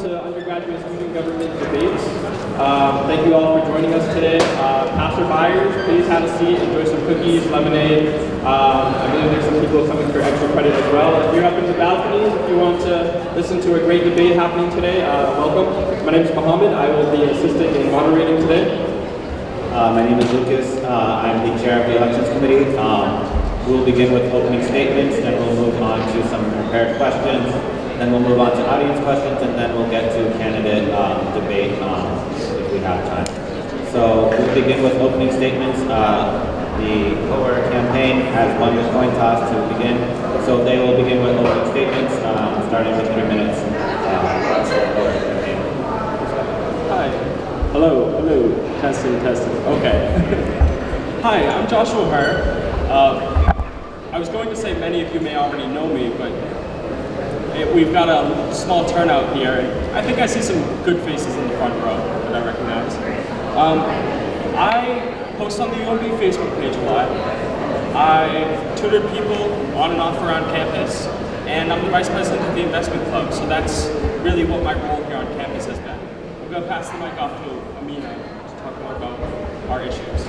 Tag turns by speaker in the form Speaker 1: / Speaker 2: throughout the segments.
Speaker 1: to Undergraduate Student Government Debates. Thank you all for joining us today. Passerbyers, please have a seat, enjoy some cookies, lemonade. I believe there's some people coming for extra credit as well. If you're up in the balconies, if you want to listen to a great debate happening today, welcome. My name is Mohammed. I will be assisting in moderating today.
Speaker 2: My name is Lucas. I'm the chair of the Elections Committee. We'll begin with opening statements, then we'll move on to some prepared questions, then we'll move on to audience questions, and then we'll get to candidate debate if we have time. So we'll begin with opening statements. The Hoerr campaign has won the coin toss to begin, so they will begin with opening statements, starting with 3 minutes. Hoerr campaign.
Speaker 1: Hi. Hello. Testing. Okay. Hi, I'm Joshua Hoerr. I was going to say many of you may already know me, but we've got a small turnout here. I think I see some good faces in the front row that I recognize. I post on the UMB Facebook page a lot. I tutor people on and off around campus, and I'm the vice president of the investment club, so that's really what my role here on campus has been. I'm going to pass the mic off to Ameina to talk more about our issues.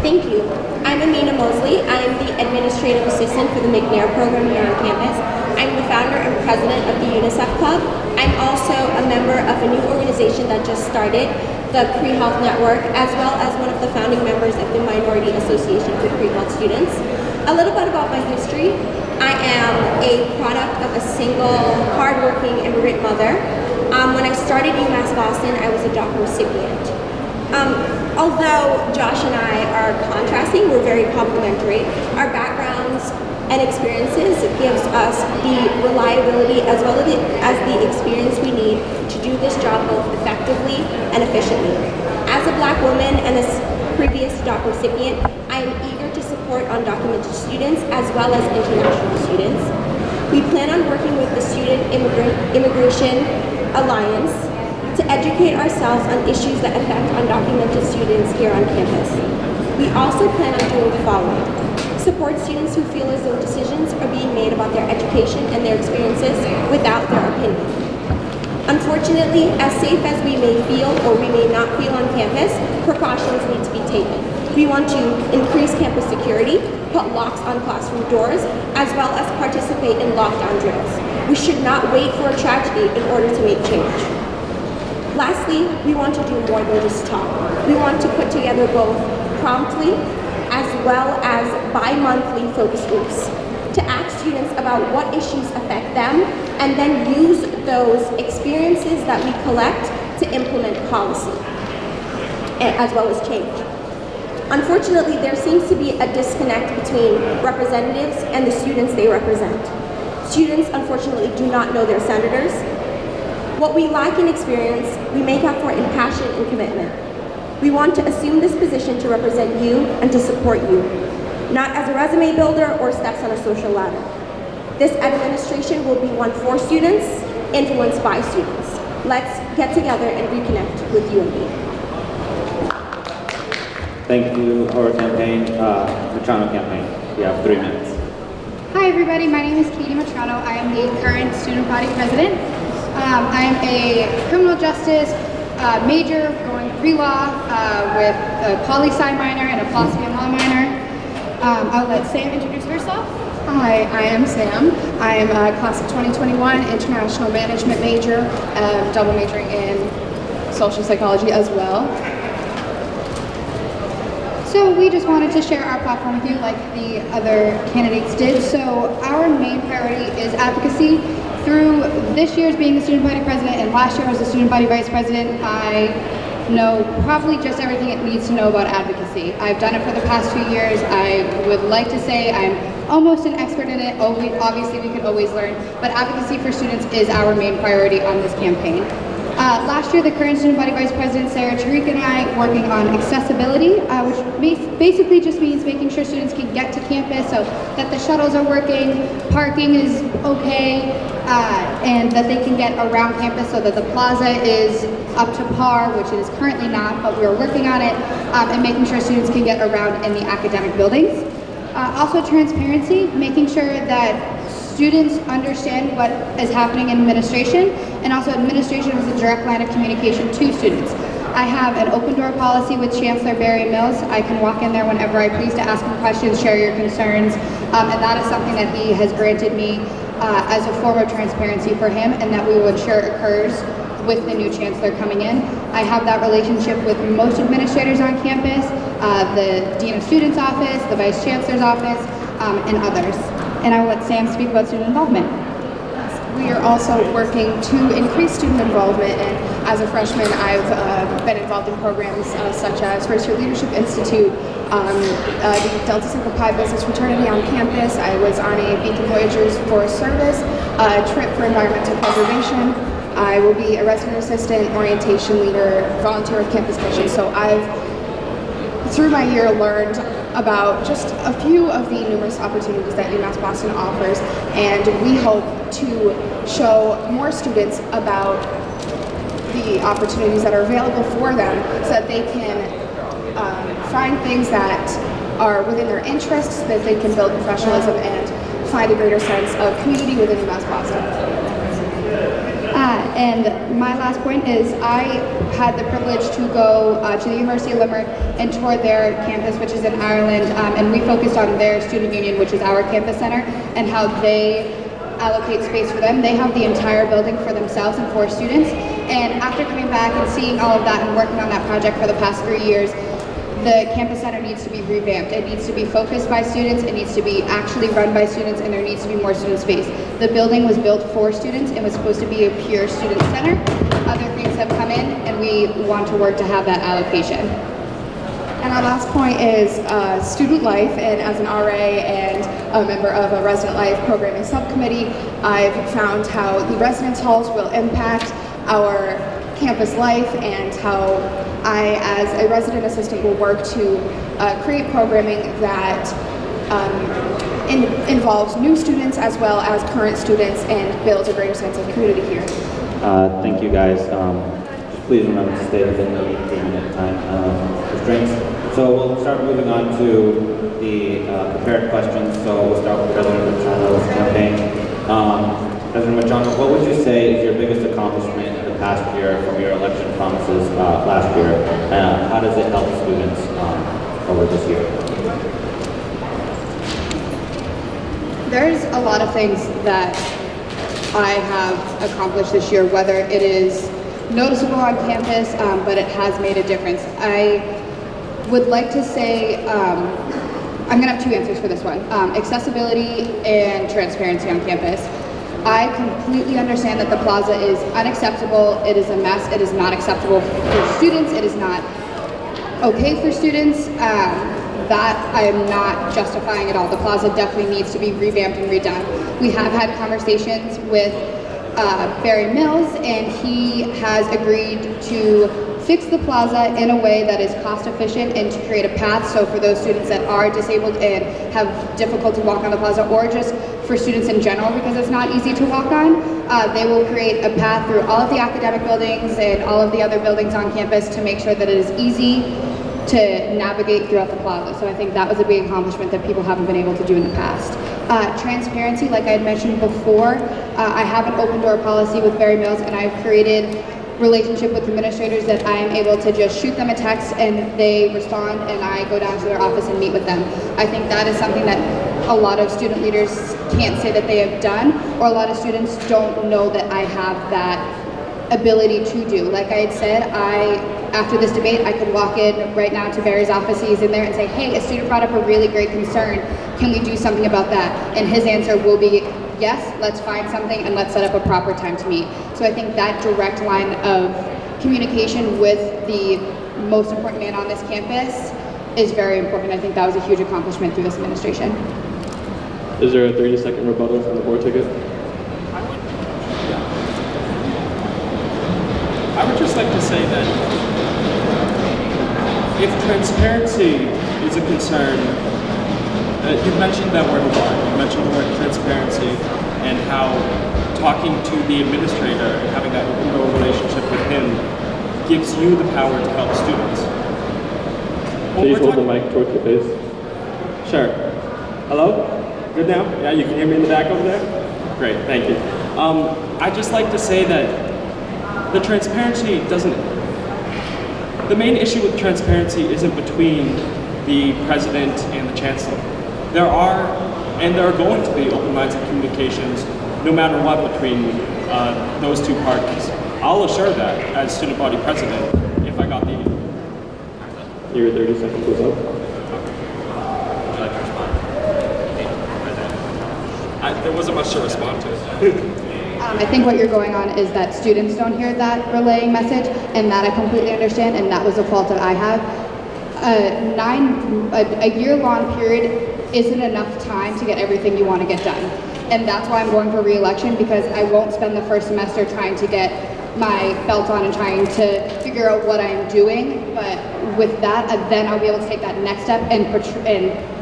Speaker 3: Thank you. I'm Ameina Mosley. I'm the administrative assistant for the McNair program here on campus. I'm the founder and president of the UNICEF Club. I'm also a member of a new organization that just started, the Pre-Health Network, as well as one of the founding members of the Minority Association for Pre-Health Students. A little bit about my history. I am a product of a single, hardworking immigrant mother. When I started UMass Boston, I was a DACA recipient. Although Josh and I are contrasting, we're very complementary. Our backgrounds and experiences gives us the reliability as well as the experience we need to do this job both effectively and efficiently. As a Black woman and a previous DACA recipient, I am eager to support undocumented students as well as international students. We plan on working with the Student Immigration Alliance to educate ourselves on issues that affect undocumented students here on campus. We also plan on doing the following: support students who feel as though decisions are being made about their education and their experiences without their opinion. Unfortunately, as safe as we may feel or we may not feel on campus, precautions need to be taken. We want to increase campus security, put locks on classroom doors, as well as participate in lockdown drills. We should not wait for a tragedy in order to make change. Lastly, we want to do more than just talk. We want to put together both promptly as well as bi-monthly focus groups to ask students about what issues affect them and then use those experiences that we collect to implement policy as well as change. Unfortunately, there seems to be a disconnect between representatives and the students they represent. Students, unfortunately, do not know their senators. What we lack in experience, we make up for in passion and commitment. We want to assume this position to represent you and to support you, not as a resume builder or steps on a social ladder. This administration will be one for students, influenced by students. Let's get together and reconnect with you and me.
Speaker 2: Thank you, Hoerr campaign. Mitrano campaign. You have 3 minutes.
Speaker 4: Hi everybody, my name is Mitrano. I am the current student body president. I am a criminal justice major going pre-law with a poli-sci minor and a philosophy and law minor. I'll let Sam introduce herself.
Speaker 5: Hi, I am Sam. I am a class of 2021 international management major, double majoring in social psychology as well.
Speaker 4: So we just wanted to share our platform with you like the other candidates did. So our main priority is advocacy. Through this year's being the student body president and last year as the student body vice president, I know probably just everything it needs to know about advocacy. I've done it for the past 2 years. I would like to say I'm almost an expert in it. Obviously we can always learn, but advocacy for students is our main priority on this campaign. Last year, the current student body vice president, Sarah Tariq, and I working on accessibility, which basically just means making sure students can get to campus so that the shuttles are working, parking is okay, and that they can get around campus so that the plaza is up to par, which it is currently not, but we're working on it, and making sure students can get around in the academic buildings. Also transparency, making sure that students understand what is happening in administration, and also administration is a direct line of communication to students. I have an open door policy with Chancellor Barry Mills. I can walk in there whenever I please to ask him questions, share your concerns, and that is something that he has granted me as a form of transparency for him, and that we will ensure occurs with the new chancellor coming in. I have that relationship with most administrators on campus, the Dean of Students office, the Vice Chancellor's office, and others. And I will let Sam speak about student involvement.
Speaker 5: We are also working to increase student involvement, and as a freshman, I've been involved in programs such as First Year Leadership Institute, the Delta Sigma Pi Business Fraternity on campus. I was on a Beacon Voyagers for Service, trip for environmental preservation. I will be a resident assistant, orientation leader, volunteer with Campus Mission. So I've, through my year, learned about just a few of the numerous opportunities that UMass Boston offers, and we hope to show more students about the opportunities that are available for them so that they can find things that are within their interests, so that they can build professionalism and find a greater sense of community within UMass Boston.
Speaker 4: And my last point is I had the privilege to go to the University of Limerick and tour their campus, which is in Ireland, and we focused on their student union, which is our campus center, and how they allocate space for them. They have the entire building for themselves and for students. And after coming back and seeing all of that and working on that project for the past 3 years, the campus center needs to be revamped. It needs to be focused by students, it needs to be actually run by students, and there needs to be more student space. The building was built for students and was supposed to be a pure student center. Other things have come in, and we want to work to have that allocation.
Speaker 5: And our last point is student life, and as an RA and a member of a resident life programming subcommittee, I've found how the residence halls will impact our campus life, and how I, as a resident assistant, will work to create programming that involves new students as well as current students and builds a greater sense of community here.
Speaker 2: Thank you guys. Just please remember to stay within the 3-minute time restraints. So we'll start moving on to the prepared questions. So we'll start with President Mitrano's campaign. President Mitrano, what would you say is your biggest accomplishment in the past year from your election promises last year? How does it help students over this year?
Speaker 4: There's a lot of things that I have accomplished this year, whether it is noticeable on campus, but it has made a difference. I would like to say, I'm gonna have two answers for this one. Accessibility and transparency on campus. I completely understand that the plaza is unacceptable, it is a mess, it is not acceptable for students, it is not okay for students. That I am not justifying at all. The plaza definitely needs to be revamped and redone. We have had conversations with Barry Mills, and he has agreed to fix the plaza in a way that is cost efficient and to create a path. So for those students that are disabled and have difficulty walking on the plaza, or just for students in general because it's not easy to walk on, they will create a path through all of the academic buildings and all of the other buildings on campus to make sure that it is easy to navigate throughout the plaza. So I think that was a big accomplishment that people haven't been able to do in the past. Transparency, like I had mentioned before, I have an open door policy with Barry Mills, and I've created relationship with administrators that I am able to just shoot them a text and they respond, and I go down to their office and meet with them. I think that is something that a lot of student leaders can't say that they have done, or a lot of students don't know that I have that ability to do. Like I had said, after this debate, I could walk in right now to Barry's office, he's in there, and say, hey, a student brought up a really great concern, can we do something about that? And his answer will be, yes, let's find something and let's set up a proper time to meet. So I think that direct line of communication with the most important man on this campus is very important. I think that was a huge accomplishment through this administration.
Speaker 1: Is there a 30-second rebuttal from the board ticket?
Speaker 6: I would just like to say that if transparency is a concern, you've mentioned that word a lot. You mentioned the word transparency and how talking to the administrator and having that open door relationship with him gives you the power to help students.
Speaker 1: Please hold the mic towards your face. Sure. Hello? Good now? Yeah, you can hear me in the back over there?
Speaker 6: Great, thank you. I'd just like to say that the transparency the main issue with transparency isn't between the president and the chancellor. There are going to be open lines of communications no matter what between those two parties. I'll assure that as student body president if I got the...
Speaker 1: Your 30 seconds was up.
Speaker 6: There wasn't much to respond to.
Speaker 4: I think what you're going on is that students don't hear that relaying message, and that I completely understand, and that was a fault that I have. A year-long period isn't enough time to get everything you want to get done. And that's why I'm going for re-election, because I won't spend the first semester trying to get my belt on and trying to figure out what I'm doing. But with that, then I'll be able to take that next step and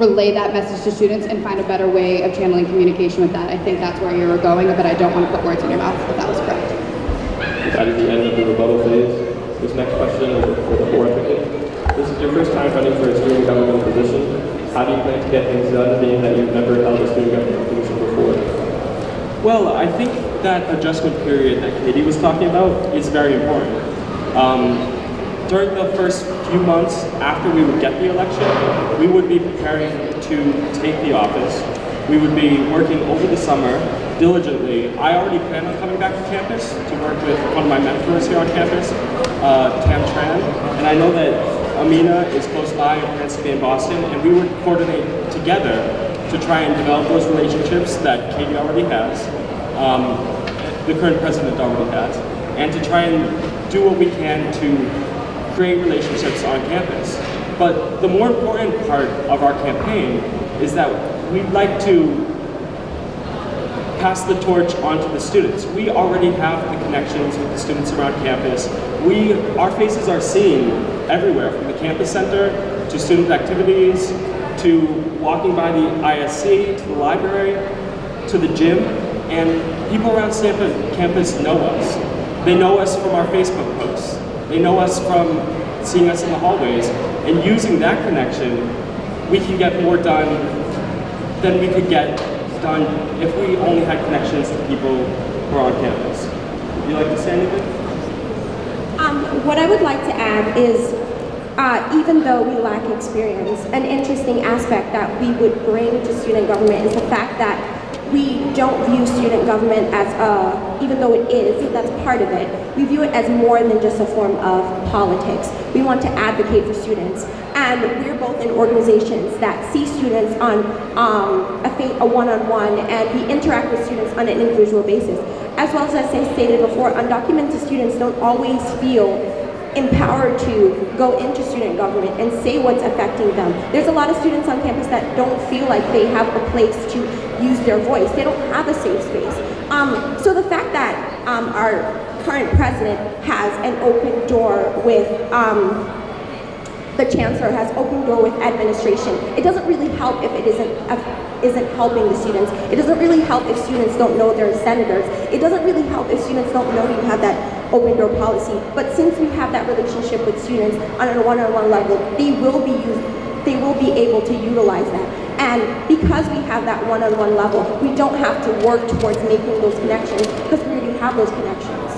Speaker 4: relay that message to students and find a better way of channeling communication with that. I think that's where you were going, but I don't want to put words in your mouth if that was correct.
Speaker 1: That is the end of the rebuttal phase. This next question is for the Hoerr ticket. This is your first time running for a student government position. How do you plan to get things done, being that you've never held a student government position before?
Speaker 6: Well, I think that adjustment period that Katie was talking about is very important. During the first few months after we would get the election, we would be preparing to take the office. We would be working over the summer diligently. I already plan on coming back to campus to work with one of my mentors here on campus, Tam Tran, and I know that Ameina is close by and plans to be in Boston, and we would coordinate together to try and develop those relationships that Katie already has, the current president already has, and to try and do what we can to create relationships on campus. But the more important part of our campaign is that we'd like to pass the torch on to the students. We already have the connections with the students around campus. Our faces are seen everywhere, from the campus center to student activities, to walking by the ISC, to the library, to the gym, and people around campus know us. They know us from our Facebook posts. They know us from seeing us in the hallways, and using that connection, we can get more done than we could get done if we only had connections to people who are on campus. Would you like to say anything?
Speaker 3: What I would like to add is, even though we lack experience, an interesting aspect that we would bring to student government is the fact that we don't view student government as even though it is, that's part of it, we view it as more than just a form of politics. We want to advocate for students. And we're both in organizations that see students on a one-on-one, and we interact with students on an individual basis. As well as I stated before, undocumented students don't always feel empowered to go into student government and say what's affecting them. There's a lot of students on campus that don't feel like they have a place to use their voice. They don't have a safe space. So the fact that our current president has an open door with the chancellor has open door with administration, it doesn't really help if it isn't helping the students. It doesn't really help if students don't know they're senators. It doesn't really help if students don't know you have that open door policy. But since we have that relationship with students on a one-on-one level, they will be able to utilize that. And because we have that one-on-one level, we don't have to work towards making those connections because we already have those connections.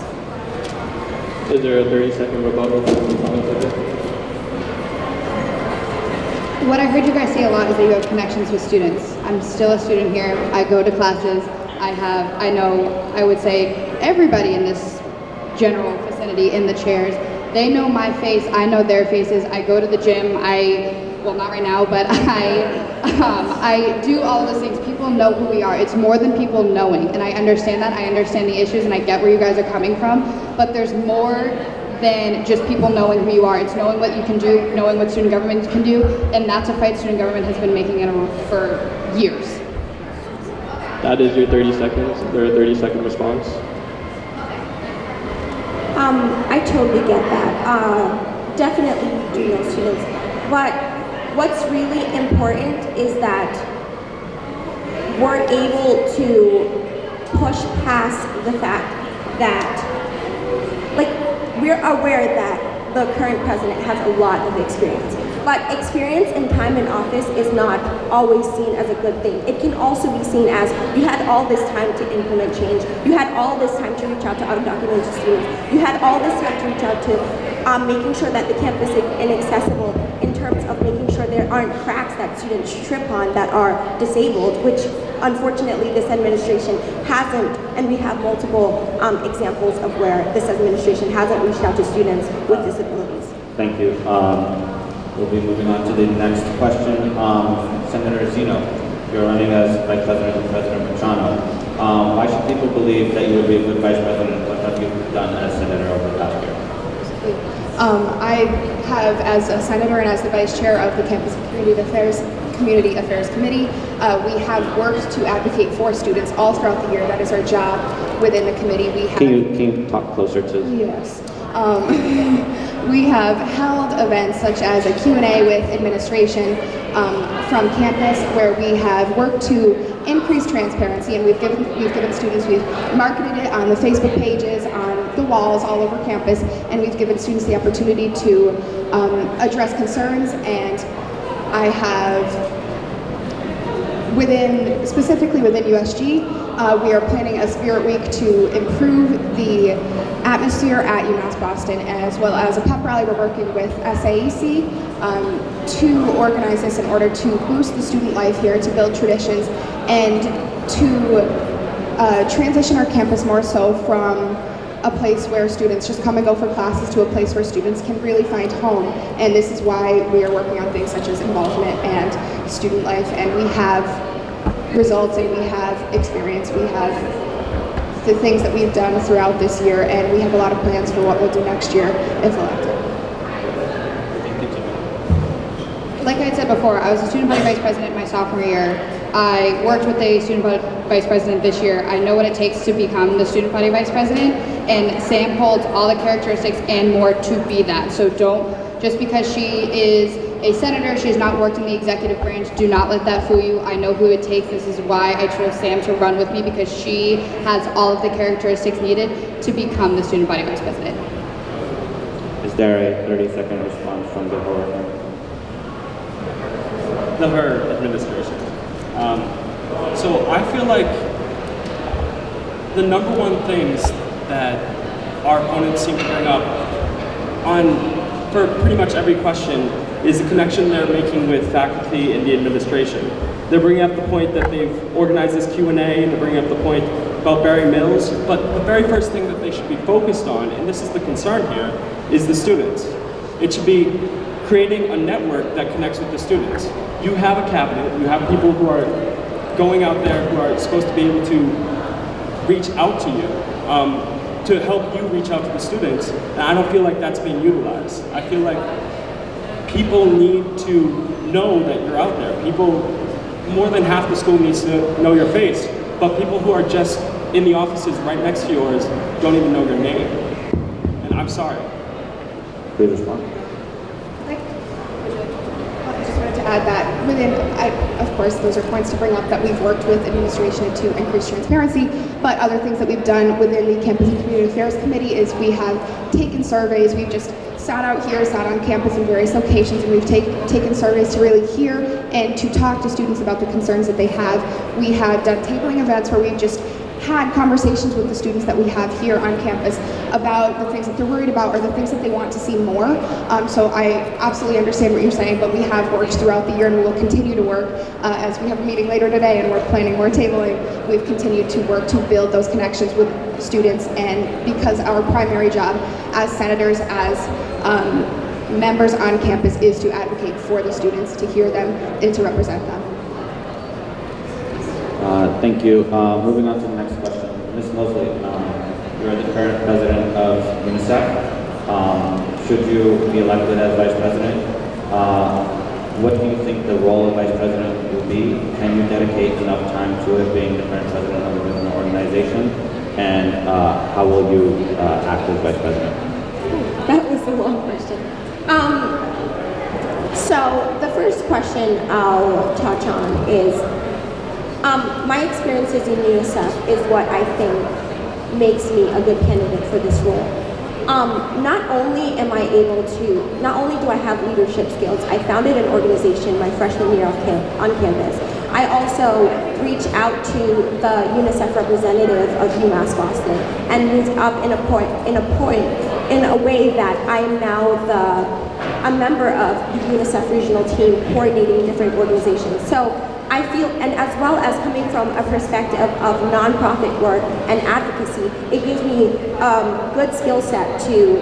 Speaker 1: Is there a 30-second rebuttal for the ticket?
Speaker 4: What I heard you guys say a lot is that you have connections with students. I'm still a student here. I go to classes. I know, I would say, everybody in this general vicinity in the chairs. They know my face. I know their faces. I go to the gym. Well, not right now, but I do all of those things. People know who we are. It's more than people knowing, and I understand that. I understand the issues, and I get where you guys are coming from, but there's more than just people knowing who you are. It's knowing what you can do, knowing what student government can do, and that's a fight student government has been making for years.
Speaker 1: That is your 30 seconds. Is there a 30-second response?
Speaker 3: I totally get that. Definitely we do know students, but what's really important is that we're able to push past the fact that, we're aware that the current president has a lot of experience. But experience and time in office is not always seen as a good thing. It can also be seen as you had all this time to implement change. You had all this time to reach out to undocumented students. You had all this time to reach out to making sure that the campus is inaccessible in terms of making sure there aren't cracks that students trip on that are disabled, which unfortunately this administration hasn't, and we have multiple examples of where this administration hasn't reached out to students with disabilities.
Speaker 2: Thank you. We'll be moving on to the next question. Senator Zeno, you're running as Vice President and President Mitrano. Why should people believe that you would be a good Vice President? What have you done as Senator over the past year?
Speaker 5: I have, as a senator and as the vice chair of the Campus and Community Affairs Committee, we have worked to advocate for students all throughout the year. That is our job within the committee. We have,
Speaker 2: Can you talk closer to?
Speaker 5: Yes. We have held events such as a Q&A with administration from campus, where we have worked to increase transparency, and we've given students, we've marketed it on the Facebook pages, on the walls all over campus, and we've given students the opportunity to address concerns. And I have, specifically within USG, we are planning a Spirit Week to improve the atmosphere at UMass Boston, as well as a pep rally. We're working with SAEC to organize this in order to boost the student life here, to build traditions, and to transition our campus more so from a place where students just come and go for classes to a place where students can really find home. And this is why we are working on things such as involvement and student life, and we have results and we have experience. We have the things that we've done throughout this year, and we have a lot of plans for what we'll do next year if elected.
Speaker 4: Like I had said before, I was a student body vice president my sophomore year. I worked with a student body vice president this year. I know what it takes to become the student body vice president, and Sam holds all the characteristics and more to be that. So don't, just because she is a senator, she's not worked in the executive branch, do not let that fool you. I know who it takes. This is why I chose Sam to run with me, because she has all of the characteristics needed to become the student body vice president.
Speaker 2: Is there a 30-second response from the Hoerr?
Speaker 6: The Hoerr administration. So I feel like the number one things that our opponents seem to bring up for pretty much every question is the connection they're making with faculty and the administration. They're bringing up the point that they've organized this Q&A, they're bringing up the point about Barry Mills, but the very first thing that they should be focused on, and this is the concern here, is the students. It should be creating a network that connects with the students. You have a cabinet, you have people who are going out there who are supposed to be able to reach out to you, to help you reach out to the students, and I don't feel like that's being utilized. I feel like people need to know that you're out there. People, more than half the school needs to know your face, but people who are just in the offices right next to yours don't even know your name. And I'm sorry.
Speaker 2: Please respond.
Speaker 5: Add that within, of course, those are points to bring up that we've worked with administration to increase transparency, but other things that we've done within the Campus and Community Affairs Committee is we have taken surveys. We've just sat out here, sat on campus in various locations, and we've taken surveys to really hear and to talk to students about the concerns that they have. We have done tabling events where we've just had conversations with the students that we have here on campus about the things that they're worried about or the things that they want to see more. So I absolutely understand what you're saying, but we have worked throughout the year and we will continue to work as we have a meeting later today and we're planning more tabling. We've continued to work to build those connections with students, and because our primary job as senators, as members on campus, is to advocate for the students, to hear them, and to represent them.
Speaker 2: Thank you. Moving on to the next question. Ms. Mosley, you're the current president of UNICEF. Should you be elected as vice president, what do you think the role of vice president will be? Can you dedicate enough time to it, being the current president of an organization? And how will you act as vice president?
Speaker 3: That was a long question. So the first question I'll touch on is my experiences in UNICEF is what I think makes me a good candidate for this role. not only do I have leadership skills, I founded an organization my freshman year on campus. I also reached out to the UNICEF representative of UMass Boston and moved up in a way that I am now a member of the UNICEF regional team coordinating different organizations. So I feel, and as well as coming from a perspective of nonprofit work and advocacy, it gives me a good skill set to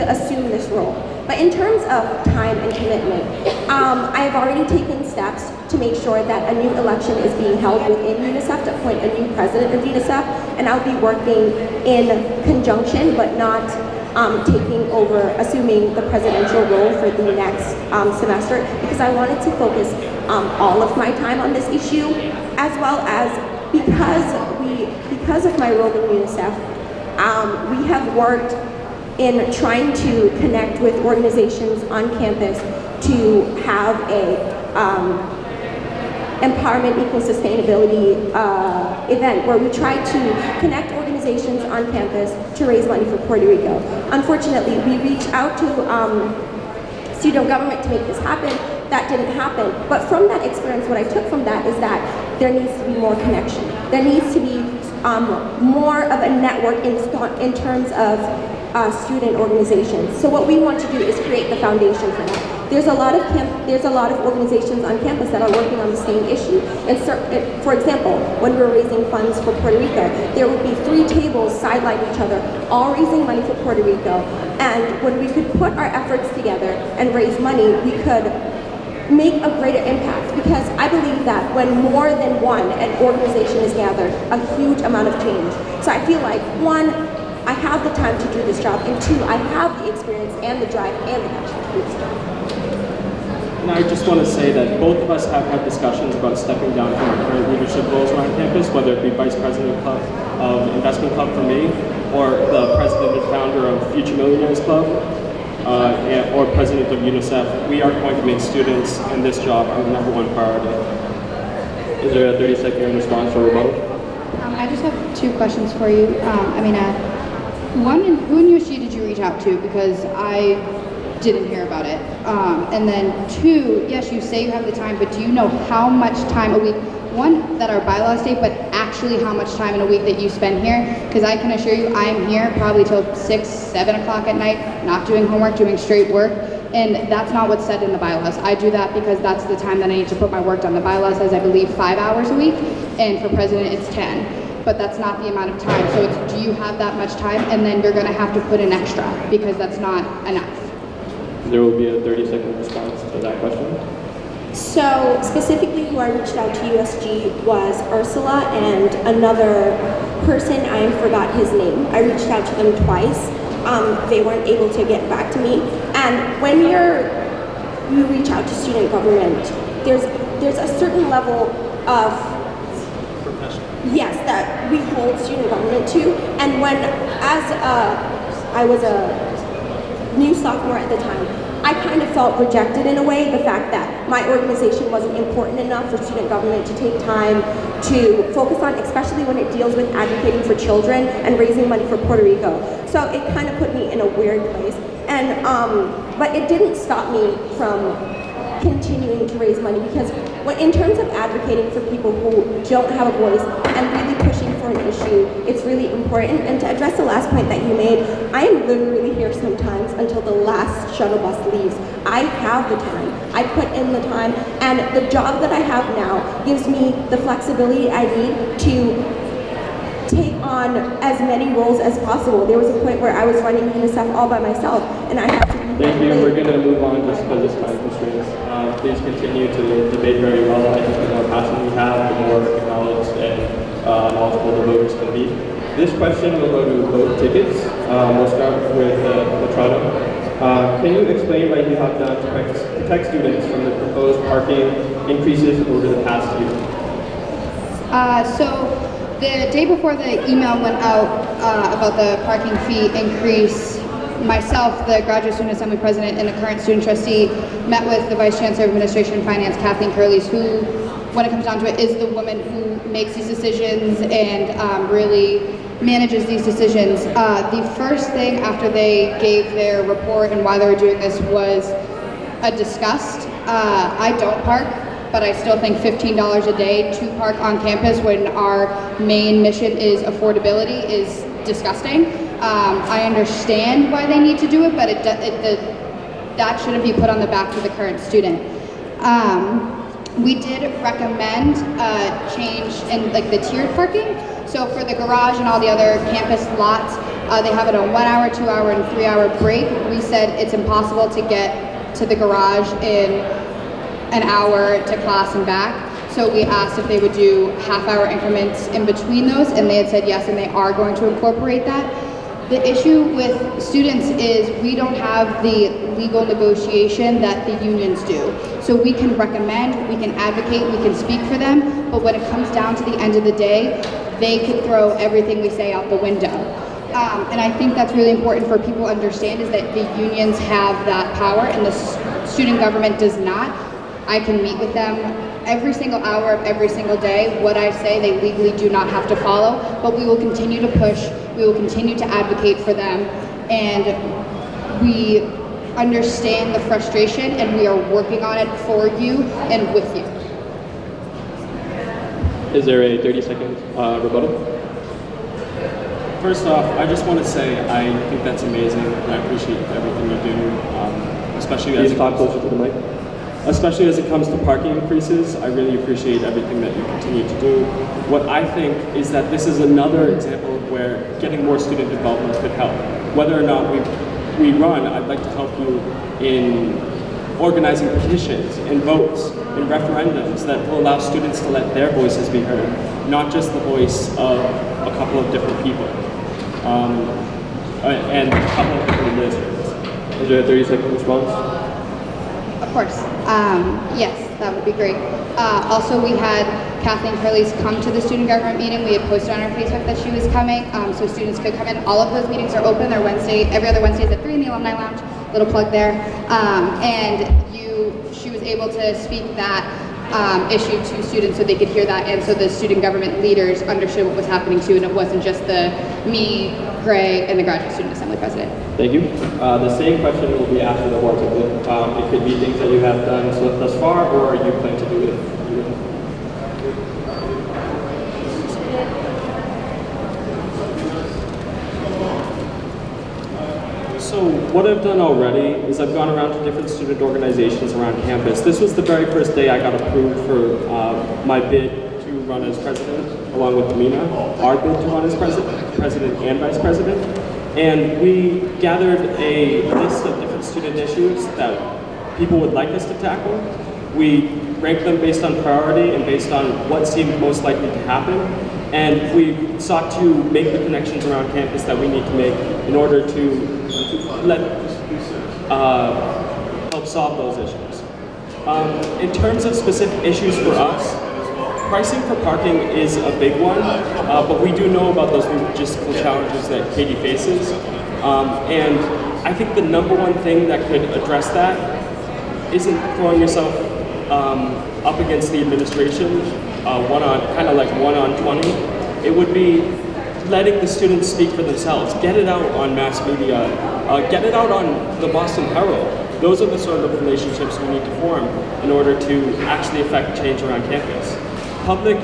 Speaker 3: assume this role. But in terms of time and commitment, I've already taken steps to make sure that a new election is being held within UNICEF to appoint a new president of UNICEF, and I'll be working in conjunction but not assuming the presidential role for the next semester, because I wanted to focus all of my time on this issue, as well as because of my role in UNICEF, we have worked in trying to connect with organizations on campus to have a empowerment equal sustainability event where we try to connect organizations on campus to raise money for Puerto Rico. Unfortunately, we reached out to student government to make this happen. That didn't happen. But from that experience, what I took from that is that there needs to be more connection. There needs to be more of a network in terms of student organizations. So what we want to do is create the foundation for that. There's a lot of organizations on campus that are working on the same issue. And for example, when we were raising funds for Puerto Rico, there would be 3 tables sideline each other, all raising money for Puerto Rico. And when we could put our efforts together and raise money, we could make a greater impact, because I believe that when more than an organization is gathered, a huge amount of change. So I feel like, 1, I have the time to do this job, and 2, I have the experience and the drive and the passion to do this job.
Speaker 6: And I just want to say that both of us have had discussions about stepping down from our current leadership roles around campus, whether it be Vice President of Investment Club for me, or the President and Founder of Future Millionaires Club, or President of UNICEF. We are going to make students and this job our #1 priority.
Speaker 1: Is there a 30-second response or rebuttal?
Speaker 4: I just have 2 questions for you. Ameina, 1, who in USG did you reach out to? Because I didn't hear about it. And then 2, yes, you say you have the time, but do you know how much time a week, 1, that our bylaws state, but actually how much time in a week that you spend here? Because I can assure you, I am here probably till 6, 7 o'clock at night, not doing homework, doing straight work. And that's not what's said in the bylaws. I do that because that's the time that I need to put my work done. The bylaws says, I believe, 5 hours a week, and for president it's 10. But that's not the amount of time. So it's, do you have that much time? And then you're gonna have to put in extra, because that's not enough.
Speaker 1: There will be a 30-second response to that question.
Speaker 3: So specifically who I reached out to USG was Ursula and another person, I forgot his name. I reached out to them twice. They weren't able to get back to me. And when you reach out to student government, there's a certain level of yes, that we hold student government to. And when, I was a new sophomore at the time, I kind of felt rejected in a way, the fact that my organization wasn't important enough for student government to take time to focus on, especially when it deals with advocating for children and raising money for Puerto Rico. So it kind of put me in a weird place. And, but it didn't stop me from continuing to raise money, because in terms of advocating for people who don't have a voice and really pushing for an issue, it's really important. And to address the last point that you made, I am literally here sometimes until the last shuttle bus leaves. I have the time. I put in the time, and the job that I have now gives me the flexibility I need to take on as many roles as possible. There was a point where I was running UNICEF all by myself, and I had to be
Speaker 1: Thank you. We're going to move on just because of time constraints. Please continue to debate very well. I think the more passion we have, the more acknowledged and knowledgeable the voters can be. This question will go to vote tickets. We'll start with Mitrano. Can you explain what you have done to protect students from the proposed parking increases over the past year?
Speaker 4: So the day before the email went out about the parking fee increase, myself, the Graduate Student Assembly President and the current student trustee, met with the Vice Chancellor of Administration and Finance, Kathleen Curleys, who, when it comes down to it, is the woman who makes these decisions and really manages these decisions. The first thing after they gave their report and why they were doing this was a disgust. I don't park, but I still think $15 a day to park on campus when our main mission is affordability is disgusting. I understand why they need to do it, but that shouldn't be put on the back of the current student. We did recommend change in like the tiered parking. So for the garage and all the other campus lots, they have it on 1 hour, 2 hour, and 3 hour break. We said it's impossible to get to the garage in an hour to class and back. So we asked if they would do half-hour increments in between those, and they had said yes, and they are going to incorporate that. The issue with students is we don't have the legal negotiation that the unions do. So we can recommend, we can advocate, we can speak for them, but when it comes down to the end of the day, they could throw everything we say out the window. And I think that's really important for people to understand is that the unions have that power and the student government does not. I can meet with them every single hour of every single day. What I say, they legally do not have to follow, but we will continue to push, we will continue to advocate for them, and we understand the frustration and we are working on it for you and with you.
Speaker 1: Is there a 30-second rebuttal?
Speaker 6: First off, I just want to say I think that's amazing, and I appreciate everything you do, especially as
Speaker 1: Please talk closer to the mic.
Speaker 6: Especially as it comes to parking increases. I really appreciate everything that you continue to do. What I think is that this is another example of where getting more student involvement could help. Whether or not we run, I'd like to help you in organizing petitions and votes and referendums that will allow students to let their voices be heard, not just the voice of a couple of different people and a couple of different administrators.
Speaker 1: Is there a 30-second response?
Speaker 4: Of course. Yes, that would be great. Also, we had Kathleen Hurley's come to the student government meeting. We had posted on our Facebook that she was coming, so students could come in. All of those meetings are open. They're every other Wednesdays at 3 in the Alumni Lounge. Little plug there. She was able to speak that issue to students so they could hear that, and so the student government leaders understood what was happening too, and it wasn't just me, Gray, and the Graduate Student Assembly President.
Speaker 1: Thank you. The same question will be asked of the board. It could be things that you have done thus far, or you plan to do it.
Speaker 6: So what I've done already is I've gone around to different student organizations around campus. This was the very first day I got approved for my bid to run as president, along with Ameina, our bid to run as president and vice president. And we gathered a list of different student issues that people would like us to tackle. We ranked them based on priority and based on what seemed most likely to happen. And we sought to make the connections around campus that we need to make in order to help solve those issues. In terms of specific issues for us, pricing for parking is a big one, but we do know about those logistical challenges that Katie faces. And I think the number one thing that could address that isn't throwing yourself up against the administration, kind of like 1-on-20. It would be letting the students speak for themselves. Get it out on mass media. Get it out on the Boston Herald. Those are the sort of relationships we need to form in order to actually affect change around campus. Public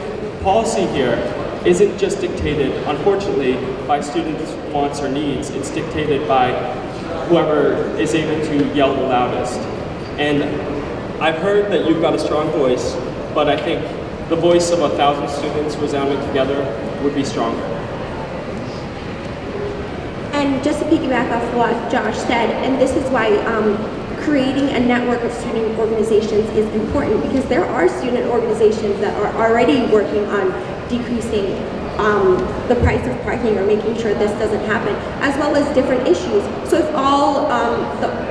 Speaker 6: policy here isn't just dictated, unfortunately, by students' wants or needs. It's dictated by whoever is able to yell the loudest. And I've heard that you've got a strong voice, but I think the voice of 1,000 students resounding together would be stronger.
Speaker 3: And just to piggyback off what Josh said, and this is why creating a network of student organizations is important, because there are student organizations that are already working on decreasing the price of parking or making sure this doesn't happen, as well as different issues. So if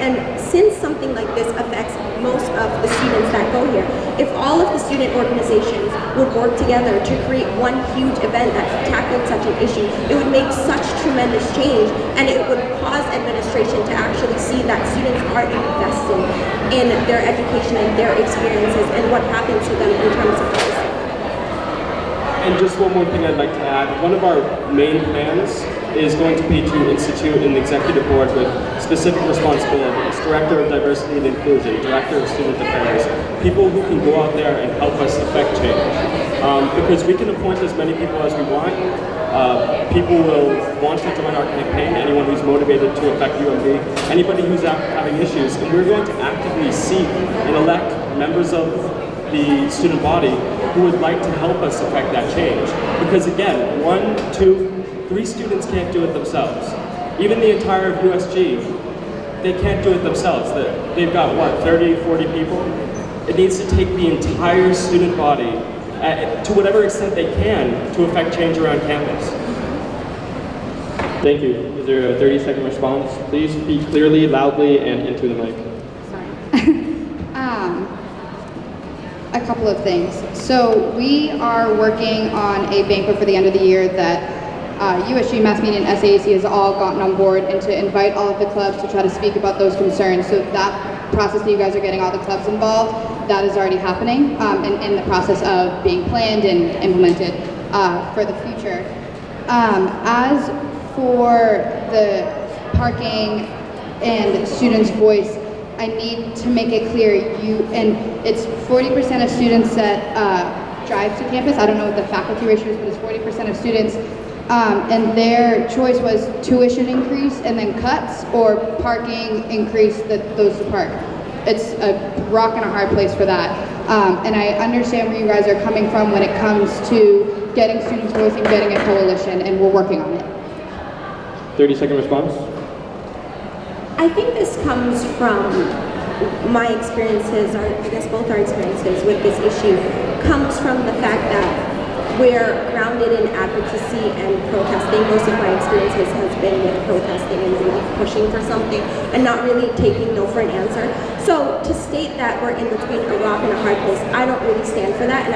Speaker 3: and since something like this affects most of the students that go here, if all of the student organizations would work together to create one huge event that tackled such an issue, it would make such tremendous change, and it would cause administration to actually see that students are investing in their education and their experiences and what happens to them in terms of policy.
Speaker 6: And just one more thing I'd like to add. One of our main plans is going to be to institute an executive board with specific responsibilities: Director of Diversity and Inclusion, Director of Student Affairs, people who can go out there and help us affect change. Because we can appoint as many people as we want. People will want to join our campaign, anyone who's motivated to affect UMB, anybody who's having issues, and we're going to actively seek and elect members of the student body who would like to help us affect that change. Because again, 1, 2, 3 students can't do it themselves. Even the entire of USG, they can't do it themselves. They've got, what, 30, 40 people? It needs to take the entire student body, to whatever extent they can, to affect change around campus.
Speaker 1: Thank you. Is there a 30-second response? Please speak clearly, loudly, and into the mic.
Speaker 4: A couple of things. So we are working on a banquet for the end of the year that USG Mass Media and SAAC has all gotten on board, and to invite all of the clubs to try to speak about those concerns. So that process that you guys are getting all the clubs involved, that is already happening and in the process of being planned and implemented for the future. As for the parking and students' voice, I need to make it clear, it's 40% of students that drive to campus. I don't know what the faculty ratio is, but it's 40% of students. And their choice was tuition increase and then cuts, or parking increase those to park. It's a rock and a hard place for that. And I understand where you guys are coming from when it comes to getting students' voice and getting a coalition, and we're working on it.
Speaker 1: 30-second response.
Speaker 3: I think this comes from my experiences, or I guess both our experiences with this issue, comes from the fact that we're grounded in advocacy and protesting. Most of my experiences has been with protesting and really pushing for something and not really taking no for an answer. So to state that we're in between a rock and a hard place, I don't really stand for that, and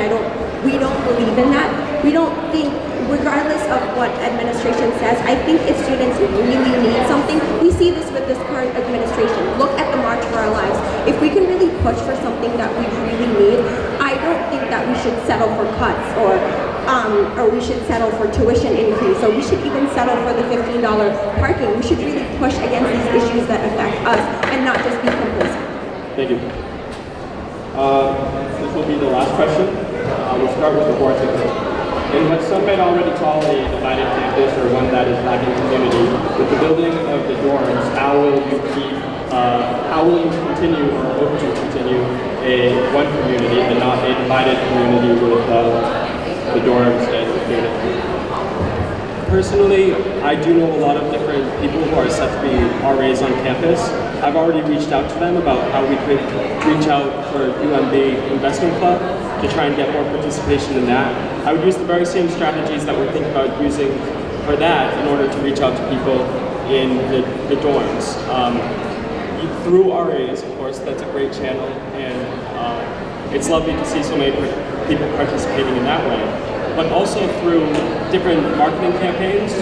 Speaker 3: we don't believe in that. We don't think, regardless of what administration says, I think if students really need something, we see this with this current administration. Look at the March for Our Lives. If we can really push for something that we really need, I don't think that we should settle for cuts or we should settle for tuition increase, or we should even settle for the $15 parking. We should really push against these issues that affect us and not just be complacent.
Speaker 1: Thank you. This will be the last question. We'll start with the board. In what some might already call a divided campus, or one that is lacking community, with the building of the dorms, how will you continue, or hope to continue, one community and not a divided community with the dorms and the students?
Speaker 6: Personally, I do know a lot of different people who are set to be RAs on campus. I've already reached out to them about how we could reach out for UMB Investment Club to try and get more participation in that. I would use the very same strategies that we think about using for that in order to reach out to people in the dorms. Through RAs, of course, that's a great channel, and it's lovely to see so many people participating in that way. But also through different marketing campaigns.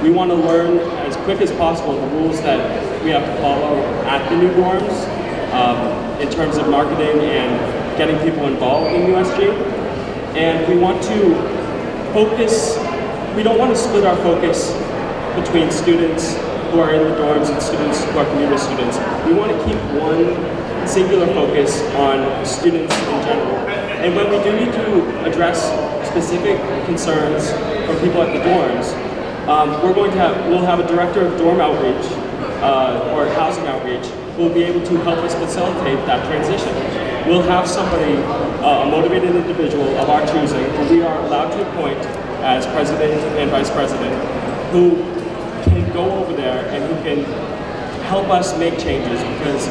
Speaker 6: We want to learn as quick as possible the rules that we have to follow at the new dorms in terms of marketing and getting people involved in USG. And we want to focus, we don't want to split our focus between students who are in the dorms and students who are community students. We want to keep one singular focus on students in general. And when we do need to address specific concerns from people at the dorms, we'll have a director of dorm outreach or housing outreach who will be able to help us facilitate that transition. We'll have somebody, a motivated individual of our choosing, who we are allowed to appoint as president and vice president, who can go over there and who can help us make changes. Because,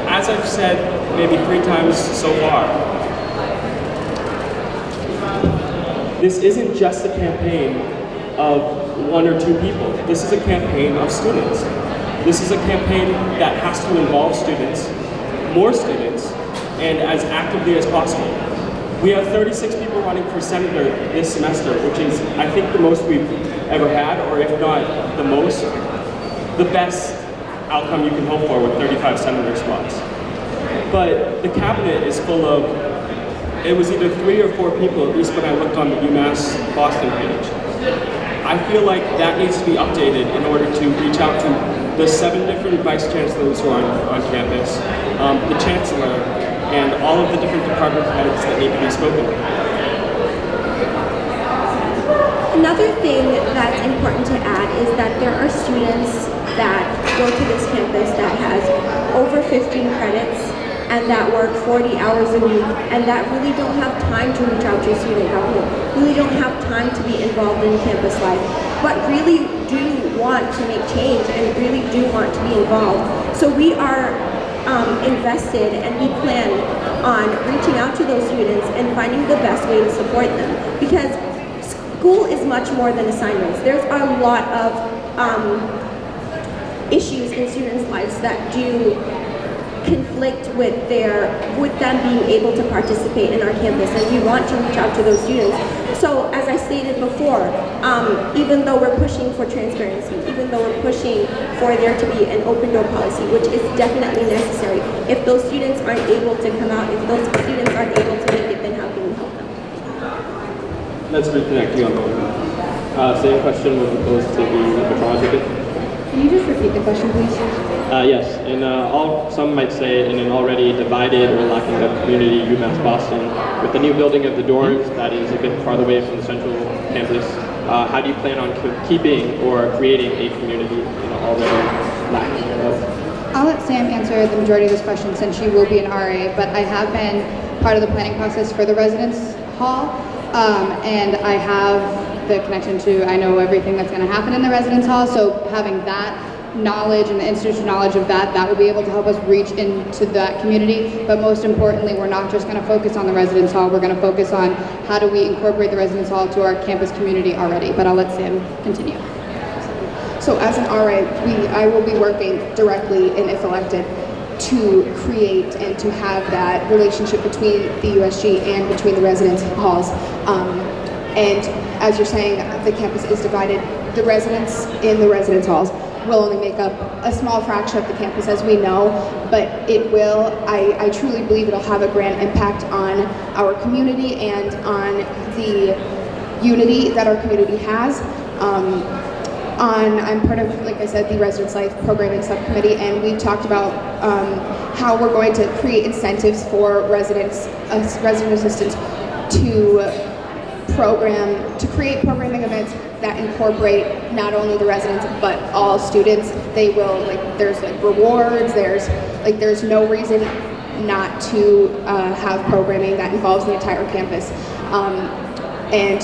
Speaker 6: as I've said maybe 3 times so far, this isn't just a campaign of 1 or 2 people. This is a campaign of students. This is a campaign that has to involve students, more students, and as actively as possible. We have 36 people running for senator this semester, which is, I think, the most we've ever had, or if not the most, the best outcome you can hope for with 35 senator spots. But the cabinet is full of it was either 3 or 4 people, at least when I looked on the UMass Boston page. I feel like that needs to be updated in order to reach out to the 7 different vice chancellors who are on campus, the chancellor, and all of the different department heads that need to be spoken to.
Speaker 3: Another thing that's important to add is that there are students that go to this campus that has over 15 credits and that work 40 hours a week and that really don't have time to reach out to student government, really don't have time to be involved in campus life, but really do want to make change and really do want to be involved. So we are invested and we plan on reaching out to those students and finding the best way to support them, because school is much more than assignments. There's a lot of issues in students' lives that do conflict with them being able to participate in our campus, and we want to reach out to those students. So as I stated before, even though we're pushing for transparency, even though we're pushing for there to be an open door policy, which is definitely necessary, if those students aren't able to come out, if those students aren't able to make it, then how can we help them?
Speaker 1: Let's reconnect you on the same question was posed to the Mitrano ticket.
Speaker 4: Can you just repeat the question, please?
Speaker 1: Yes, some might say in an already divided or lacking of community UMass Boston, with the new building of the dorms that is a bit farther away from the central campus, how do you plan on keeping or creating a community in an already lacking of?
Speaker 4: I'll let Sam answer the majority of this question since she will be an RA, but I have been part of the planning process for the residence hall, and I have the connection to, I know everything that's going to happen in the residence hall, so having that knowledge and the institutional knowledge of that will be able to help us reach into that community. But most importantly, we're not just going to focus on the residence hall, we're going to focus on how do we incorporate the residence hall to our campus community already. But I'll let Sam continue.
Speaker 5: So as an RA, I will be working directly, and if elected, to create and to have that relationship between the USG and between the residence halls. And as you're saying, the campus is divided. The residents in the residence halls will only make up a small fraction of the campus, as we know, but it will, I truly believe it'll have a grand impact on our community and on the unity that our community has. I'm part of, like I said, the Residence Life Programming Subcommittee, and we've talked about how we're going to create incentives for resident assistants to create programming events that incorporate not only the residents but all students. They will, there's rewards, there's no reason not to have programming that involves the entire campus. And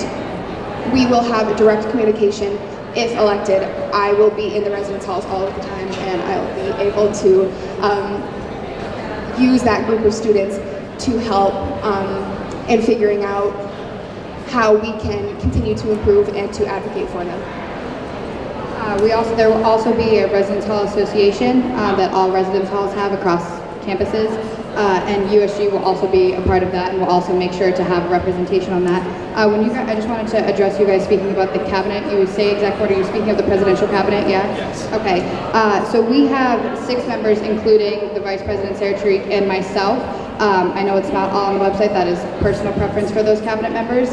Speaker 5: we will have a direct communication. If elected, I will be in the residence halls all of the time, and I'll be able to use that group of students to help in figuring out how we can continue to improve and to advocate for them. There will also be a residence hall association that all residence halls have across campuses, and USG will also be a part of that, and we'll also make sure to have representation on that. I just wanted to address you guys speaking about the cabinet. You say exact order. You're speaking of the presidential cabinet, yeah?
Speaker 6: Yes.
Speaker 4: Okay. So we have 6 members, including the Vice President Sarah Tariq and myself. I know it's not all on the website. That is personal preference for those cabinet members.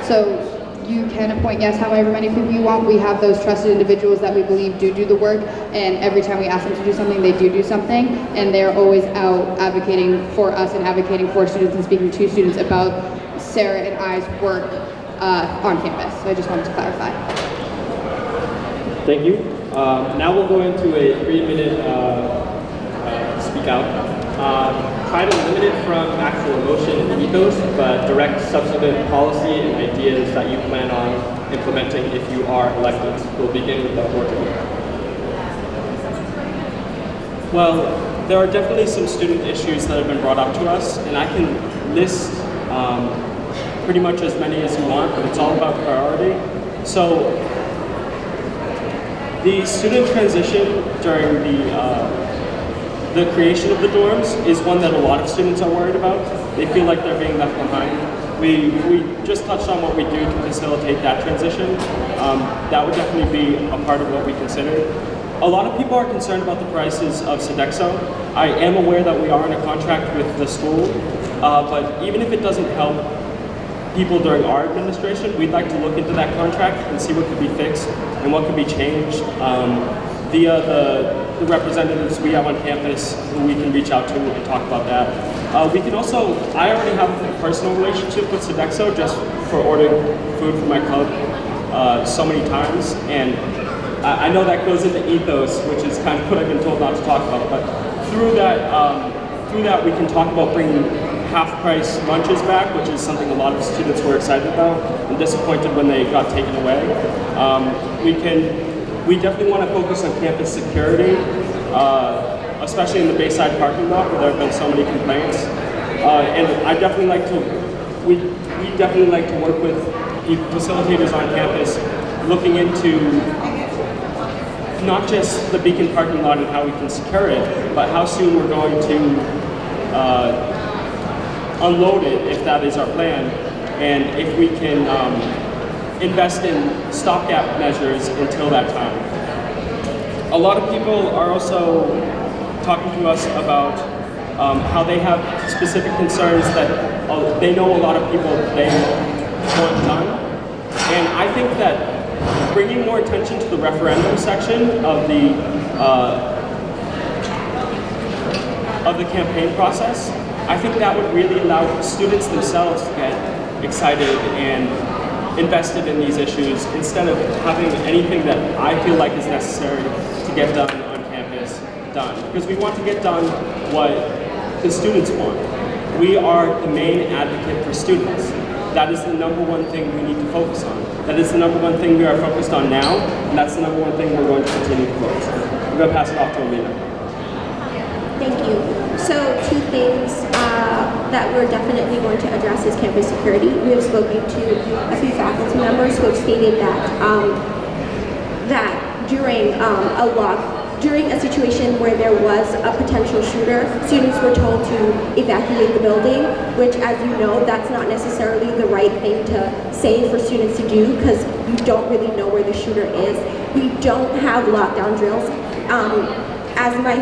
Speaker 4: So you can appoint, yes, however many people you want. We have those trusted individuals that we believe do the work, and every time we ask them to do something, they do something, and they're always out advocating for us and advocating for students and speaking to students about Sarah and I's work on campus. So I just wanted to clarify.
Speaker 1: Thank you. Now we'll go into a 3-minute speak out. Try to limit it from actual emotion and ethos, but direct substantive policy and ideas that you plan on implementing if you are elected. We'll begin with the Hoerr.
Speaker 6: Well, there are definitely some student issues that have been brought up to us, and I can list pretty much as many as you want, but it's all about priority. So the student transition during the creation of the dorms is one that a lot of students are worried about. They feel like they're being left behind. We just touched on what we do to facilitate that transition. That would definitely be a part of what we consider. A lot of people are concerned about the prices of Sodexo. I am aware that we are in a contract with the school, But even if it doesn't help people during our administration, we'd like to look into that contract and see what could be fixed and what could be changed via the representatives we have on campus who we can reach out to and talk about that. We can also, I already have a personal relationship with Sodexo just for ordering food for my club so many times, and I know that goes into ethos, which is kind of what I've been told not to talk about, but through that we can talk about bringing half-price lunches back, which is something a lot of students were excited about and disappointed when they got taken away. We definitely want to focus on campus security, especially in the Bayside parking lot where there have been so many complaints. And we definitely like to work with the facilitators on campus, looking into not just the Beacon parking lot and how we can secure it, but how soon we're going to unload it, if that is our plan, and if we can invest in stopgap measures until that time. A lot of people are also talking to us about how they have specific concerns that they know a lot of people they want done. And I think that bringing more attention to the referendum section of the campaign process, I think that would really allow students themselves to get excited and invested in these issues instead of having anything that I feel like is necessary to get done on campus done. Because we want to get done what the students want. We are the main advocate for students. That is the number one thing we need to focus on. That is the number one thing we are focused on now, and that's the number one thing we're going to continue to focus on. I'm going to pass it off to Ameina.
Speaker 3: Thank you. So 2 things that we're definitely going to address is campus security. We have spoken to a few faculty members who have stated that during a situation where there was a potential shooter, students were told to evacuate the building, which, as you know, that's not necessarily the right thing to say for students to do because you don't really know where the shooter is. We don't have lockdown drills. As my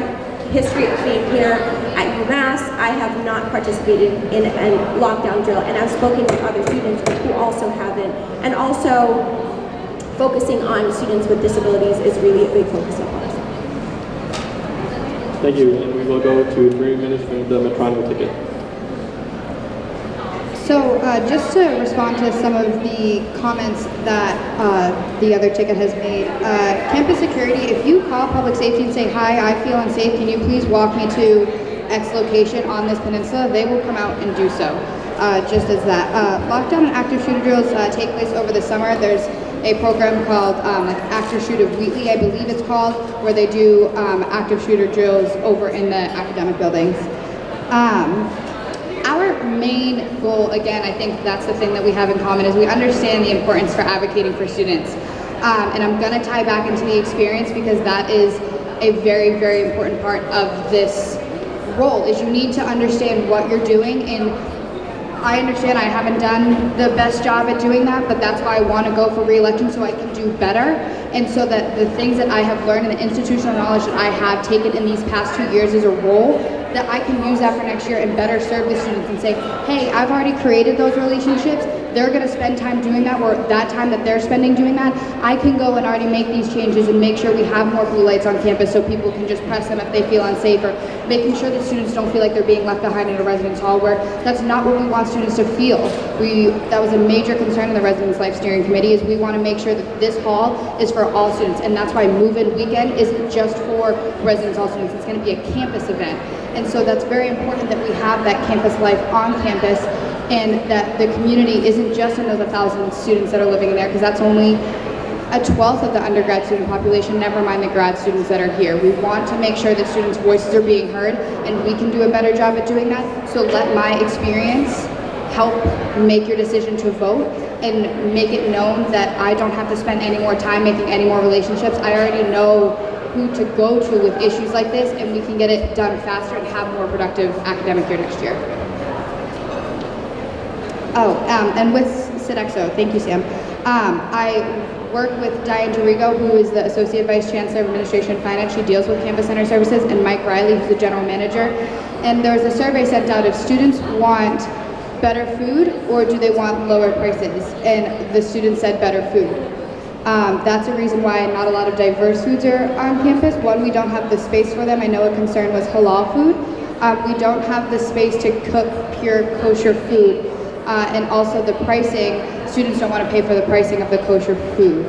Speaker 3: history of being here at UMass, I have not participated in a lockdown drill, and I've spoken to other students who also haven't. And also, focusing on students with disabilities is really a big focus of ours.
Speaker 1: Thank you, and we will go to 3 minutes from the Mitrano ticket.
Speaker 4: So just to respond to some of the comments that the other ticket has made, campus security, if you call public safety and say, hi, I feel unsafe, can you please walk me to X location on this peninsula, they will come out and do so, just as that. Lockdown and active shooter drills take place over the summer. There's a program called Active Shooter Wheatley, I believe it's called, where they do active shooter drills over in the academic buildings. Our main goal, again, I think that's the thing that we have in common, is we understand the importance for advocating for students. And I'm going to tie back into the experience because that is a very, very important part of this role, is you need to understand what you're doing. And I understand I haven't done the best job at doing that, but that's why I want to go for re-election, so I can do better. And so that the things that I have learned and the institutional knowledge that I have taken in these past 2 years as a role, that I can use that for next year and better serve the students and say, hey, I've already created those relationships. They're going to spend time doing that, or that time that they're spending doing that, I can go and already make these changes and make sure we have more blue lights on campus so people can just press them if they feel unsafe, or making sure that students don't feel like they're being left behind in a residence hall, where that's not what we want students to feel. That was a major concern in the Residence Life Steering Committee, is we want to make sure that this hall is for all students, and that's why Move-In Weekend isn't just for residence hall students, it's going to be a campus event. And so that's very important that we have that campus life on campus, and that the community isn't just in those 1,000 students that are living in there, because that's only a 12th of the undergrad student population, never mind the grad students that are here. We want to make sure that students' voices are being heard, and we can do a better job at doing that. So let my experience help make your decision to vote, and make it known that I don't have to spend any more time making any more relationships. I already know who to go to with issues like this, and we can get it done faster and have more productive academic year next year. And with Sodexo, thank you, Sam. work with Diane Dorigo, who is the Associate Vice Chancellor of Administration and Finance. She deals with Campus Center Services, and Mike Riley, who's the General Manager. And there was a survey sent out if students want better food or do they want lower prices, and the students said better food. That's a reason why not a lot of diverse foods are on campus. One, we don't have the space for them. I know a concern was halal food. We don't have the space to cook pure kosher food. And also the pricing, students don't want to pay for the pricing of the kosher food.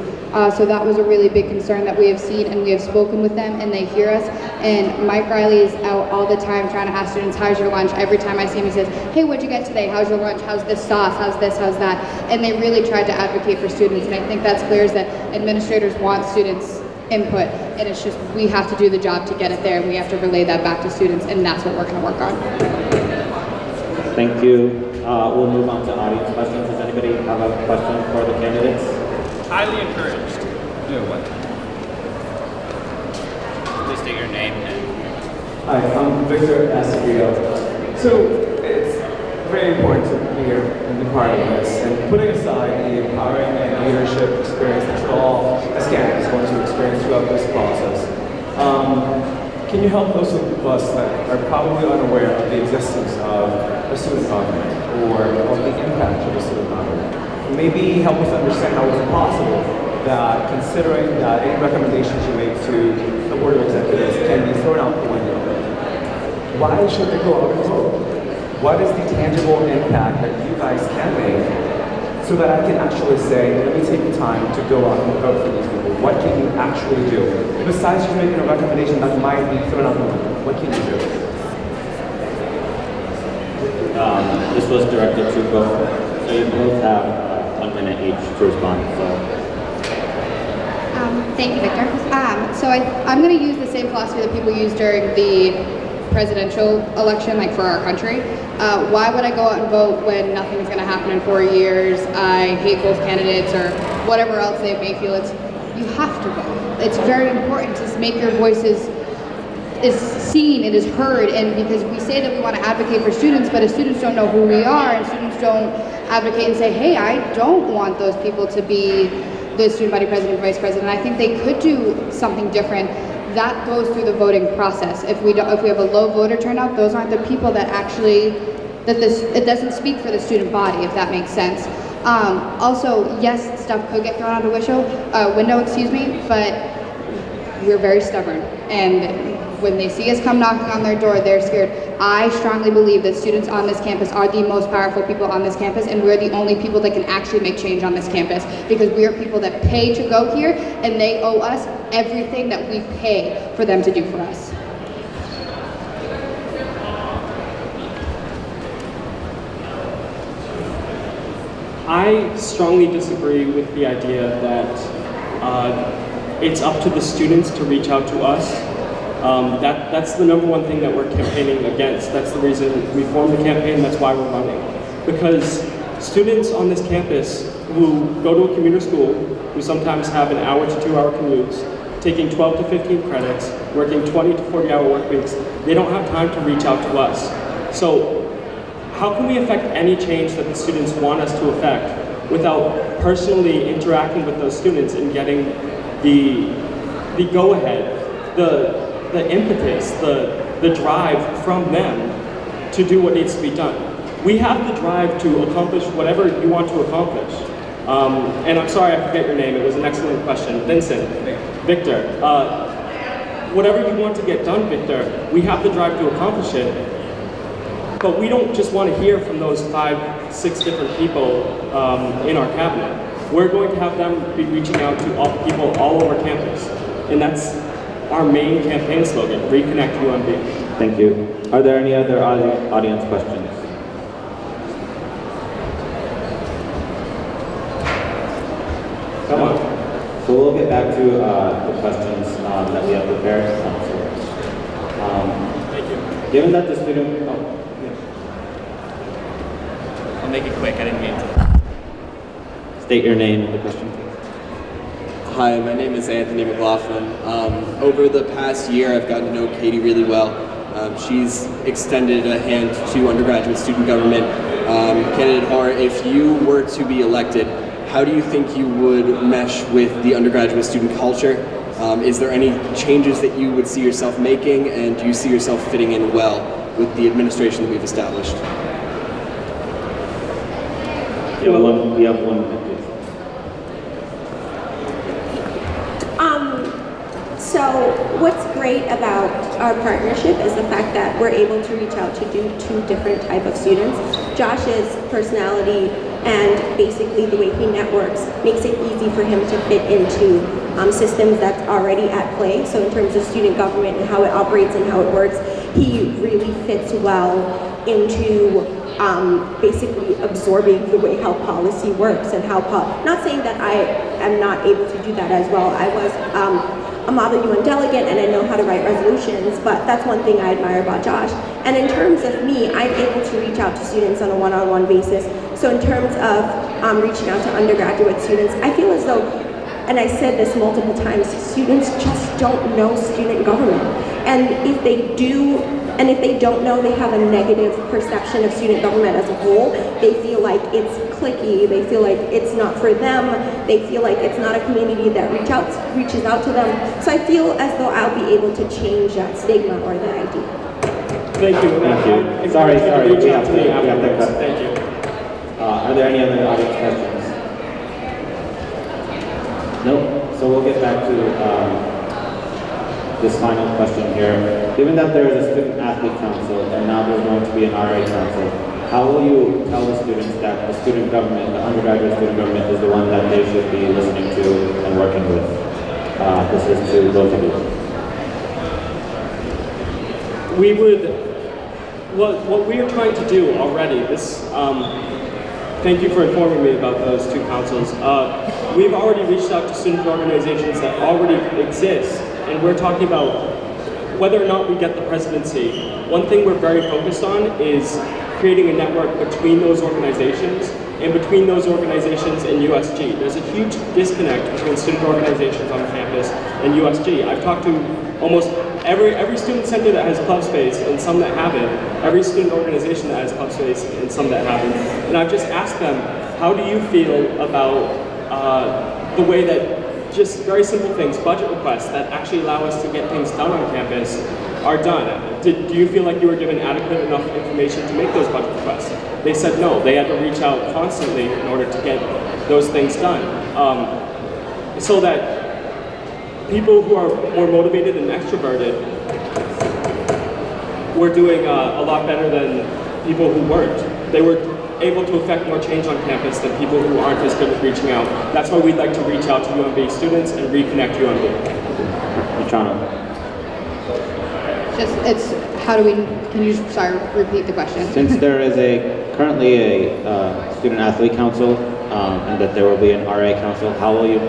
Speaker 4: So that was a really big concern that we have seen, and we have spoken with them and they hear us. And Mike Riley is out all the time trying to ask students, how's your lunch? Every time I see him, he says, hey, what'd you get today? How's your lunch? How's this sauce? How's this? How's that? And they really tried to advocate for students. And I think that's clear, is that administrators want students' input, and it's just we have to do the job to get it there, and we have to relay that back to students, and that's what we're going to work on.
Speaker 2: Thank you. We'll move on to audience questions. Does anybody have a question for the candidates?
Speaker 1: Highly encouraged.
Speaker 6: Do what?
Speaker 2: Please state your name and...
Speaker 7: Hi, I'm Victor Asagrio. So it's very important to be here and be part of this, and putting aside the empowering and leadership experience that all as candidates going to experience throughout this process. Can you help those of us that are probably unaware of the existence of a student government or of the impact of a student government? Maybe help us understand how it's possible that, considering that any recommendations you make to the Board of Executives can be thrown out the window, why should they go out and vote? What is the tangible impact that you guys can make so that I can actually say, let me take the time to go out and vote for these people? What can you actually do? Besides just making a recommendation that might be thrown out the window, what can you do?
Speaker 2: This was directed to both, so you both have 1 minute each to respond.
Speaker 4: Thank you, Victor. So I'm going to use the same philosophy that people use during the presidential election, like for our country. Why would I go out and vote when nothing's going to happen in 4 years? I hate both candidates, or whatever else they may feel. You have to vote. It's very important to make your voices is seen, it is heard, and because we say that we want to advocate for students, but if students don't know who we are, and students don't advocate and say, hey, I don't want those people to be the student body president, vice president, I think they could do something different. That goes through the voting process. If we have a low voter turnout, those aren't the people that actually, it doesn't speak for the student body, if that makes sense. Also, yes, stuff could get thrown out a window, but we're very stubborn, and when they see us come knocking on their door, they're scared. I strongly believe that students on this campus are the most powerful people on this campus, and we're the only people that can actually make change on this campus, because we are people that pay to go here, and they owe us everything that we pay for them to do for us.
Speaker 1: I strongly disagree with the idea that it's up to the students to reach out to us. That's the number one thing that we're campaigning against. That's the reason we formed the campaign, that's why we're running. Because students on this campus who go to a commuter school, who sometimes have an hour to 2 hour commutes, taking 12 to 15 credits, working 20 to 40 hour work weeks, they don't have time to reach out to us. So how can we affect any change that the students want us to affect without personally interacting with those students and getting the go-ahead, the impetus, the drive from them to do what needs to be done? We have the drive to accomplish whatever you want to accomplish. And I'm sorry I forget your name, it was an excellent question. Vincent. Victor. Whatever you want to get done, Victor, we have the drive to accomplish it. But we don't just want to hear from those 5, 6 different people in our cabinet. We're going to have them be reaching out to all people all over campus. And that's our main campaign slogan, Reconnect UMB.
Speaker 2: Thank you. Are there any other audience questions? Come on. So we'll get back to the questions that we have prepared.
Speaker 1: Thank you.
Speaker 2: Given that the student...
Speaker 8: I'll make it quick, I didn't mean to.
Speaker 2: State your name and the question, please.
Speaker 8: Hi, my name is Anthony McLaughlin. Over the past year, I've gotten to know Katie really well. She's extended a hand to undergraduate student government. Candidate Hoerr, if you were to be elected, how do you think you would mesh with the undergraduate student culture? Is there any changes that you would see yourself making, and do you see yourself fitting in well with the administration that we've established?
Speaker 2: You have one minute, please.
Speaker 3: So what's great about our partnership is the fact that we're able to reach out to do two different type of students. Josh's personality and basically the way he networks makes it easy for him to fit into systems that's already at play. So in terms of student government and how it operates and how it works, he really fits well into basically absorbing the way how policy works and how, not saying that I am not able to do that as well. I was a Model UN delegate and I know how to write resolutions, but that's one thing I admire about Josh. And in terms of me, I'm able to reach out to students on a one-on-one basis. So in terms of reaching out to undergraduate students, I feel as though, and I said this multiple times, students just don't know student government. And if they do, and if they don't know, they have a negative perception of student government as a whole. They feel like it's cliquey, they feel like it's not for them, they feel like it's not a community that reaches out to them. So I feel as though I'll be able to change that stigma or that idea.
Speaker 1: Thank you.
Speaker 2: Thank you.
Speaker 1: I
Speaker 2: Sorry,
Speaker 1: encourage you to reach
Speaker 2: we
Speaker 1: out
Speaker 2: have
Speaker 1: to me
Speaker 2: to
Speaker 1: afterwards.
Speaker 2: cut.
Speaker 1: Thank you.
Speaker 2: Are there any other audience questions? No? So we'll get back to this final question here. Given that there is a student athlete council and now there's going to be an RA council, how will you tell the students that the student government, the undergraduate student government, is the one that they should be listening to and working with? This is to both of you.
Speaker 6: We would, what we are trying to do already, thank you for informing me about those two councils. We've already reached out to student organizations that already exist, and we're talking about whether or not we get the presidency. One thing we're very focused on is creating a network between those organizations and between those organizations and USG. There's a huge disconnect between student organizations on campus and USG. I've talked to almost every student center that has club space and some that haven't, every student organization that has club space and some that haven't. And I've just asked them, how do you feel about the way that just very simple things, budget requests that actually allow us to get things done on campus are done? Do you feel like you were given adequate enough information to make those budget requests? They said no, they had to reach out constantly in order to get those things done. So that people who are more motivated and extroverted were doing a lot better than people who weren't. They were able to affect more change on campus than people who aren't as good at reaching out. That's why we'd like to reach out to UMB students and reconnect UMB.
Speaker 2: Mitrano.
Speaker 4: Can you repeat the question?
Speaker 2: Since there is currently a student athlete council and that there will be an RA council, how will you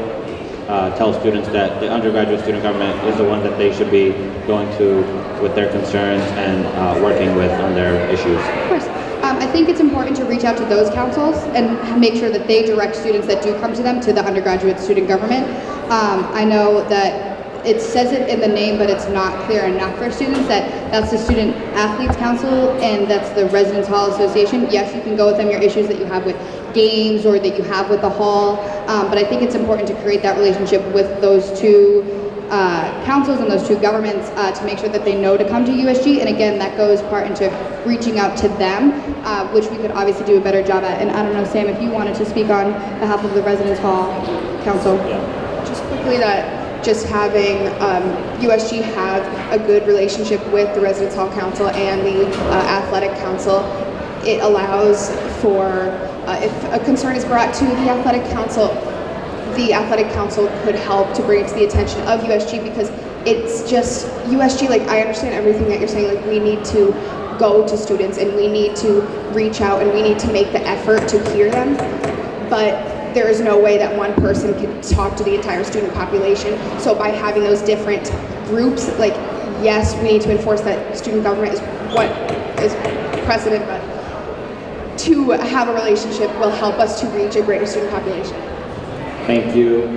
Speaker 2: tell students that the undergraduate student government is the one that they should be going to with their concerns and working with on their issues?
Speaker 4: Of course. I think it's important to reach out to those councils and make sure that they direct students that do come to them to the undergraduate student government. I know that it says it in the name, but it's not clear enough for students that that's the Student Athletes Council and that's the Residence Hall Association. Yes, you can go with them your issues that you have with games or that you have with the hall, but I think it's important to create that relationship with those two councils and those two governments to make sure that they know to come to USG. And again, that goes part into reaching out to them, which we could obviously do a better job at. And I don't know, Sam, if you wanted to speak on behalf of the Residence Hall Council.
Speaker 5: Just quickly, that just having USG have a good relationship with the Residence Hall Council and the Athletic Council, it allows for, if a concern is brought to the Athletic Council could help to bring it to the attention of USG, because it's just, USG, like, I understand everything that you're saying, like, we need to go to students and we need to reach out and we need to make the effort to hear them, but there is no way that one person can talk to the entire student population. So by having those different groups, like, yes, we need to enforce that student government is what is precedent, but to have a relationship will help us to reach a greater student population.
Speaker 2: Thank you.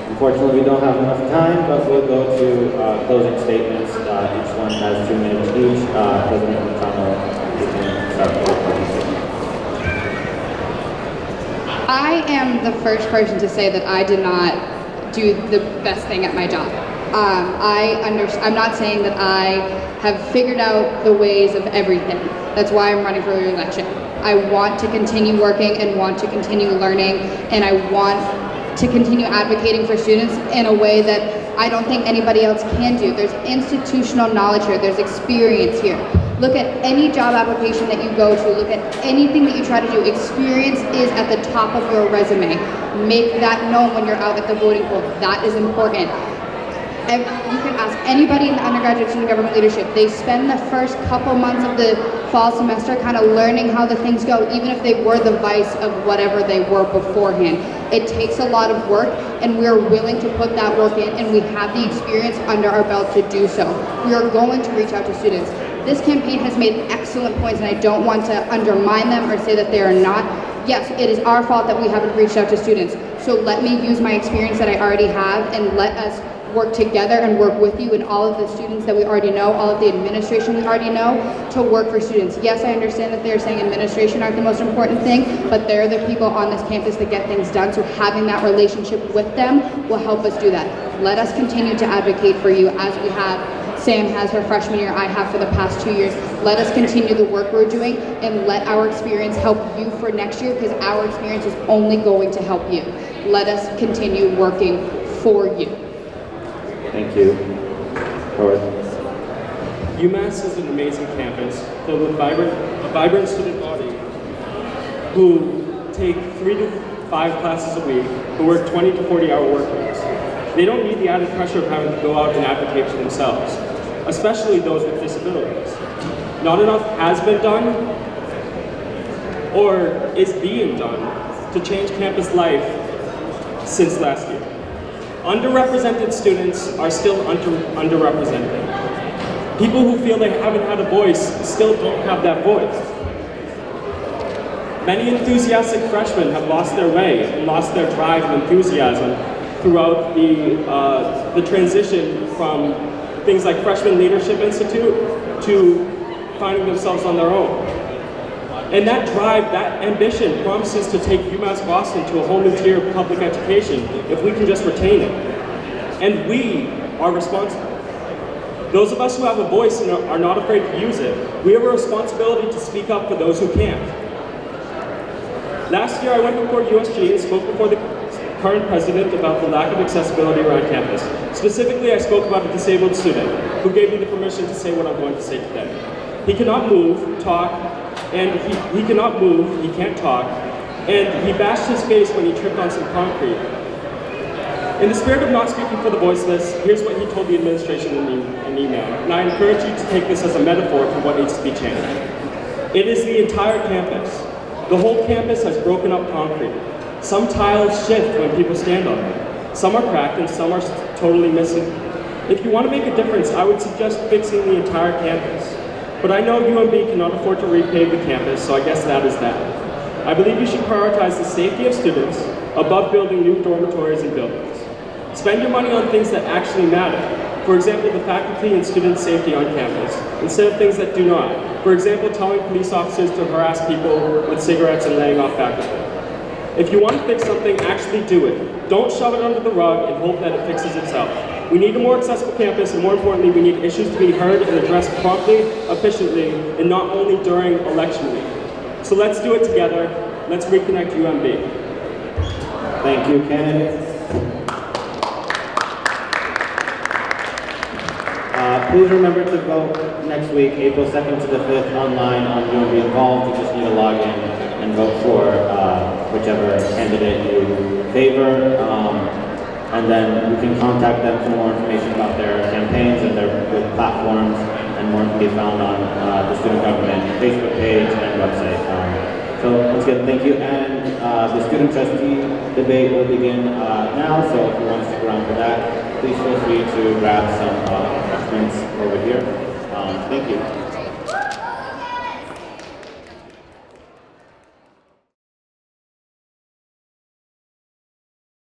Speaker 2: Unfortunately, we don't have enough time, but we'll go to closing statements. Each one has 2 minutes each. President Mitrano, you can start with the closing statement.
Speaker 4: I am the first person to say that I did not do the best thing at my job. I'm not saying that I have figured out the ways of everything. That's why I'm running for re-election. I want to continue working and want to continue learning, and I want to continue advocating for students in a way that I don't think anybody else can do. There's institutional knowledge here, there's experience here. Look at any job application that you go to, look at anything that you try to do. Experience is at the top of your resume. Make that known when you're out at the voting poll. That is important. And you can ask anybody in the undergraduate student government leadership. They spend the first couple months of the fall semester kind of learning how the things go, even if they were the vice of whatever they were beforehand. It takes a lot of work, and we're willing to put that work in, and we have the experience under our belt to do so. We are going to reach out to students. This campaign has made excellent points, and I don't want to undermine them or say that they are not. Yes, it is our fault that we haven't reached out to students. So let me use my experience that I already have, and let us work together and work with you and all of the students that we already know, all of the administration we already know, to work for students. Yes, I understand that they're saying administration aren't the most important thing, but they're the people on this campus that get things done, so having that relationship with them will help us do that. Let us continue to advocate for you as we have. Sam has her freshman year, I have for the past 2 years. Let us continue the work we're doing, and let our experience help you for next year, because our experience is only going to help you. Let us continue working for you.
Speaker 2: Thank you. Hoerr.
Speaker 6: UMass is an amazing campus filled with a vibrant student body who take 3 to 5 classes a week, who work 20 to 40-hour work weeks. They don't need the added pressure of having to go out and advocate for themselves, especially those with disabilities. Not enough has been done or is being done to change campus life since last year. Underrepresented students are still underrepresented. People who feel they haven't had a voice still don't have that voice. Many enthusiastic freshmen have lost their way and lost their drive and enthusiasm throughout the transition from things like Freshman Leadership Institute to finding themselves on their own. And that drive, that ambition promises to take UMass Boston to a whole new tier of public education if we can just retain it. And we are responsible. Those of us who have a voice and are not afraid to use it, we have a responsibility to speak up for those who can't. Last year I went before USG and spoke before the current president about the lack of accessibility around campus. Specifically, I spoke about a disabled student who gave me the permission to say what I'm going to say today. He cannot move, talk, and he cannot move, he can't talk, and he bashed his face when he tripped on some concrete. In the spirit of not speaking for the voiceless, here's what he told the administration in an email, and I encourage you to take this as a metaphor for what needs to be changed. It is the entire campus. The whole campus has broken up concrete. Some tiles shift when people stand on them. Some are cracked and some are totally missing. If you want to make a difference, I would suggest fixing the entire campus. But I know UMB cannot afford to repave the campus, so I guess that is that. I believe you should prioritize the safety of students above building new dormitories and buildings. Spend your money on things that actually matter. For example, the faculty and student safety on campus, instead of things that do not. For example, telling police officers to harass people with cigarettes and laying off faculty. If you want to fix something, actually do it. Don't shove it under the rug and hope that it fixes itself. We need a more accessible campus, and more importantly, we need issues to be heard and addressed promptly, efficiently, and not only during election week. So let's do it together. Let's reconnect UMB.
Speaker 2: Thank you, candidates. Please remember to vote next week, April 2nd to the 5th, online on UMB Involved. You just need to log in and vote for whichever candidate you favor. And then you can contact them for more information about their campaigns and their platforms, and more can be found on the Student Government Facebook page and website. So once again, thank you. And the student trustee debate will begin now, so if you want to stick around for that, please feel free to grab some refreshments over here. Thank you.